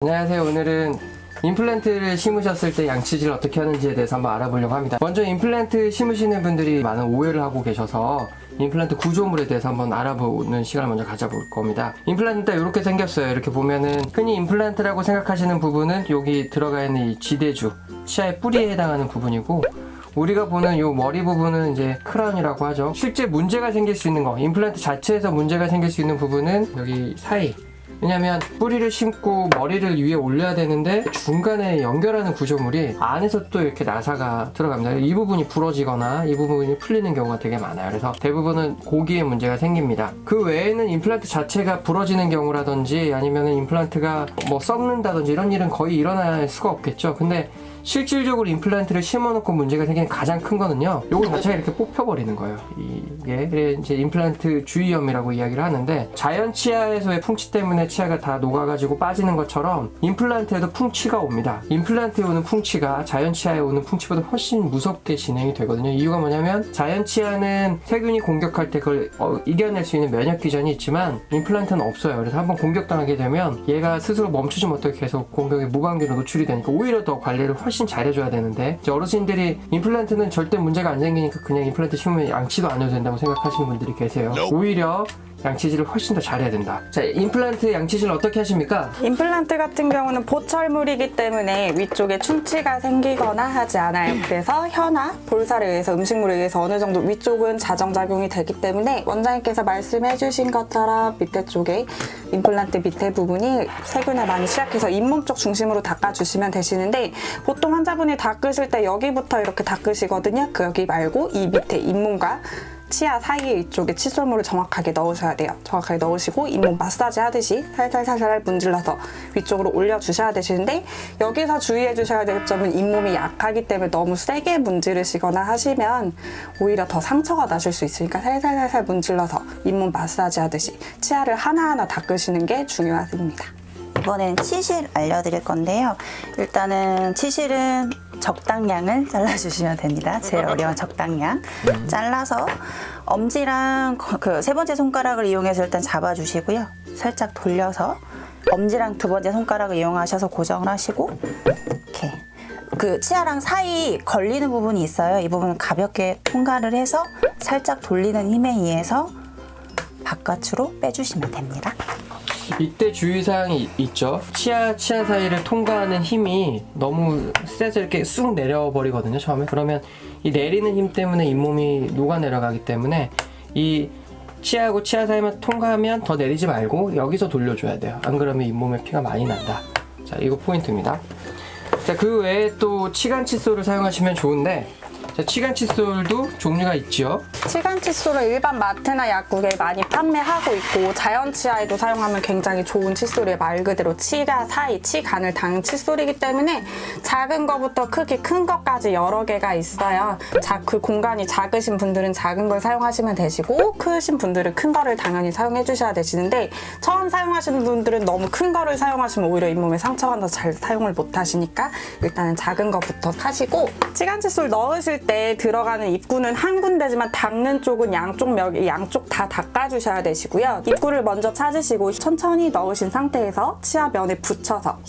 안녕하세요. 오늘은 임플란트를 심으셨을 때 양치질을 어떻게 하는지에 대해서 한번 알아보려고 합니다. 먼저 임플란트 심으시는 분들이 많은 오해를 하고 계셔서 임플란트 구조물에 대해서 한번 알아보는 시간을 먼저 가져볼 겁니다. 임플란트 딱 이렇게 생겼어요. 이렇게 보면은 흔히 임플란트라고 생각하시는 부분은 여기 들어가 있는 이 지대주, 치아의 뿌리에 해당하는 부분이고, 우리가 보는 이 머리 부분은 이제 크라운이라고 하죠. 실제 문제가 생길 수 있는 거, 임플란트 자체에서 문제가 생길 수 있는 부분은 여기 사이. 왜냐면 뿌리를 심고 머리를 위에 올려야 되는데 중간에 연결하는 구조물이 안에서 또 이렇게 나사가 들어갑니다. 이 부분이 부러지거나 이 부분이 풀리는 경우가 되게 많아요. 그래서 대부분은 고기에 문제가 생깁니다. 그 외에는 임플란트 자체가 부러지는 경우라든지 아니면 임플란트가 뭐 썩는다든지 이런 일은 거의 일어날 수가 없겠죠. 근데 실질적으로 임플란트를 심어놓고 문제가 생기는 가장 큰 거는요, 요거 자체가 이렇게 뽑혀버리는 거예요. 이게 이제 임플란트 주위염이라고 이야기를 하는데, 자연 치아에서의 풍치 때문에 치아가 다 녹아가지고 빠지는 것처럼 임플란트에도 풍치가 옵니다. 임플란트에 오는 풍치가 자연 치아에 오는 풍치보다 훨씬 무섭게 진행이 되거든요. 이유가 뭐냐면 자연 치아는 세균이 공격할 때 그걸 이겨낼 수 있는 면역 기전이 있지만 임플란트는 없어요. 그래서 한번 공격당하게 되면 얘가 스스로 멈추지 못하게 계속 공격에 무방비로 노출이 되니까 오히려 더 관리를 훨씬 잘해줘야 되는데, 이제 어르신들이 임플란트는 절대 문제가 안 생기니까 그냥 임플란트 심으면 양치도 안 해도 된다고 생각하시는 분들이 계세요. 오히려 양치질을 훨씬 더 잘해야 된다. 자, 임플란트 양치질 어떻게 하십니까? 임플란트 같은 경우는 보철물이기 때문에 위쪽에 충치가 생기거나 하지 않아요. 그래서 혀나 볼살에 의해서, 음식물에 의해서 어느 정도 위쪽은 자정작용이 되기 때문에 원장님께서 말씀해 주신 것처럼 밑에 쪽에 임플란트 밑에 부분이 세균을 많이 시작해서 잇몸 쪽 중심으로 닦아주시면 되시는데, 보통 환자분이 닦으실 때 여기부터 이렇게 닦으시거든요. 그 여기 말고 이 밑에 잇몸과 치아 사이에 이쪽에 칫솔물을 정확하게 넣으셔야 돼요. 정확하게 넣으시고 잇몸 마사지 하듯이 살살살살 문질러서 위쪽으로 올려주셔야 되시는데, 여기서 주의해 주셔야 될 점은 잇몸이 약하기 때문에 너무 세게 문지르시거나 하시면 오히려 더 상처가 나실 수 있으니까 살살살살 문질러서 잇몸 마사지 하듯이 치아를 하나하나 닦으시는 게 중요합니다. 이번에는 치실 알려드릴 건데요. 일단은 치실은 적당량을 잘라주시면 됩니다. 제일 어려운 적당량. 잘라서 엄지랑 그 세 번째 손가락을 이용해서 일단 잡아주시고요. 살짝 돌려서 엄지랑 두 번째 손가락을 이용하셔서 고정을 하시고, 이렇게 그 치아랑 사이 걸리는 부분이 있어요. 이 부분을 가볍게 통과를 해서 살짝 돌리는 힘에 의해서 바깥으로 빼주시면 됩니다. 이때 주의사항이 있죠. 치아 사이를 통과하는 힘이 너무 세서 이렇게 쑥 내려버리거든요, 처음에. 그러면 이 내리는 힘 때문에 잇몸이 녹아내려가기 때문에 이 치아하고 치아 사이만 통과하면 더 내리지 말고 여기서 돌려줘야 돼요. 안 그러면 잇몸에 피가 많이 난다. 자, 이거 포인트입니다. 자, 그 외에 또 치간 칫솔을 사용하시면 좋은데, 자, 치간 칫솔도 종류가 있죠. 치간 칫솔을 일반 마트나 약국에 많이 판매하고 있고, 자연 치아에도 사용하면 굉장히 좋은 칫솔이에요. 말 그대로 치아 사이, 치간을 닦는 칫솔이기 때문에 작은 거부터 크기 큰 것까지 여러 개가 있어요. 그 공간이 작으신 분들은 작은 걸 사용하시면 되시고, 크신 분들은 큰 거를 당연히 사용해 주셔야 되시는데, 처음 사용하시는 분들은 너무 큰 거를 사용하시면 오히려 잇몸에 상처가 나서 잘 사용을 못 하시니까 일단은 작은 거부터 사시고, 치간 칫솔 넣으실 때 들어가는 입구는 한 군데지만 닦는 쪽은 양쪽 다 닦아주셔야 되시고요. 입구를 먼저 찾으시고 천천히 넣으신 상태에서 치아 면에 붙여서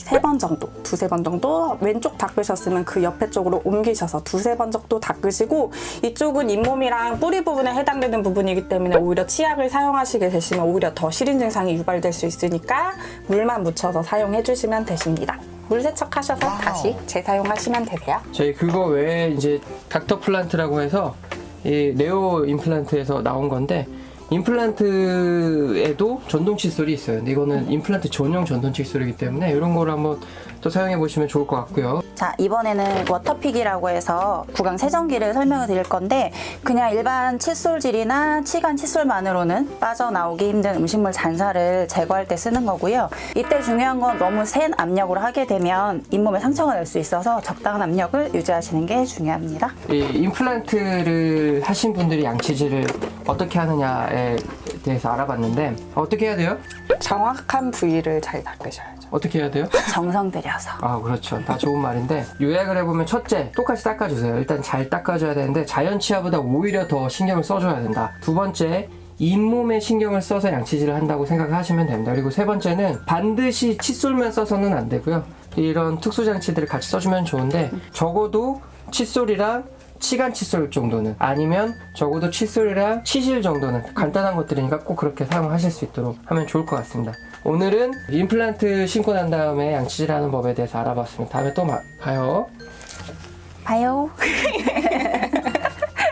두세 번 정도 왼쪽 닦으셨으면 그 옆에 쪽으로 옮기셔서 두세 번 정도 닦으시고, 이쪽은 잇몸이랑 뿌리 부분에 해당되는 부분이기 때문에 오히려 치약을 사용하시게 되시면 오히려 더 시린 증상이 유발될 수 있으니까 물만 묻혀서 사용해 주시면 되십니다. 물 세척하셔서 다시 재사용하시면 되세요. 저희 그거 외에 이제 닥터 플란트라고 해서 이 네오 임플란트에서 나온 건데, 임플란트에도 전동 칫솔이 있어요. 근데 이거는 임플란트 전용 전동 칫솔이기 때문에 이런 거를 한번 또 사용해 보시면 좋을 것 같고요. 자, 이번에는 워터픽이라고 해서 구강 세정기를 설명을 드릴 건데, 그냥 일반 칫솔질이나 치간 칫솔만으로는 빠져나오기 힘든 음식물 잔사를 제거할 때 쓰는 거고요. 이때 중요한 건 너무 센 압력으로 하게 되면 잇몸에 상처가 날 수 있어서 적당한 압력을 유지하시는 게 중요합니다. 이 임플란트를 하신 분들이 양치질을 어떻게 하느냐에 대해서 알아봤는데, 어떻게 해야 돼요? 정확한 부위를 잘 닦으셔야죠. 어떻게 해야 돼요? 정성 들여서. 아, 그렇죠. 다 좋은 말인데, 요약을 해보면 첫째, 똑같이 닦아주세요. 일단 잘 닦아줘야 되는데 자연 치아보다 오히려 더 신경을 써줘야 된다. 두 번째, 잇몸에 신경을 써서 양치질을 한다고 생각하시면 됩니다. 그리고 세 번째는 반드시 칫솔만 써서는 안 되고요. 이런 특수 장치들을 같이 써주면 좋은데 적어도 칫솔이랑 치간 칫솔 정도는, 아니면 적어도 칫솔이랑 치실 정도는, 간단한 것들이니까 꼭 그렇게 사용하실 수 있도록 하면 좋을 것 같습니다. 오늘은 임플란트 신고 난 다음에 양치질하는 법에 대해서 알아봤습니다. 다음에 또 봐요. 봐요.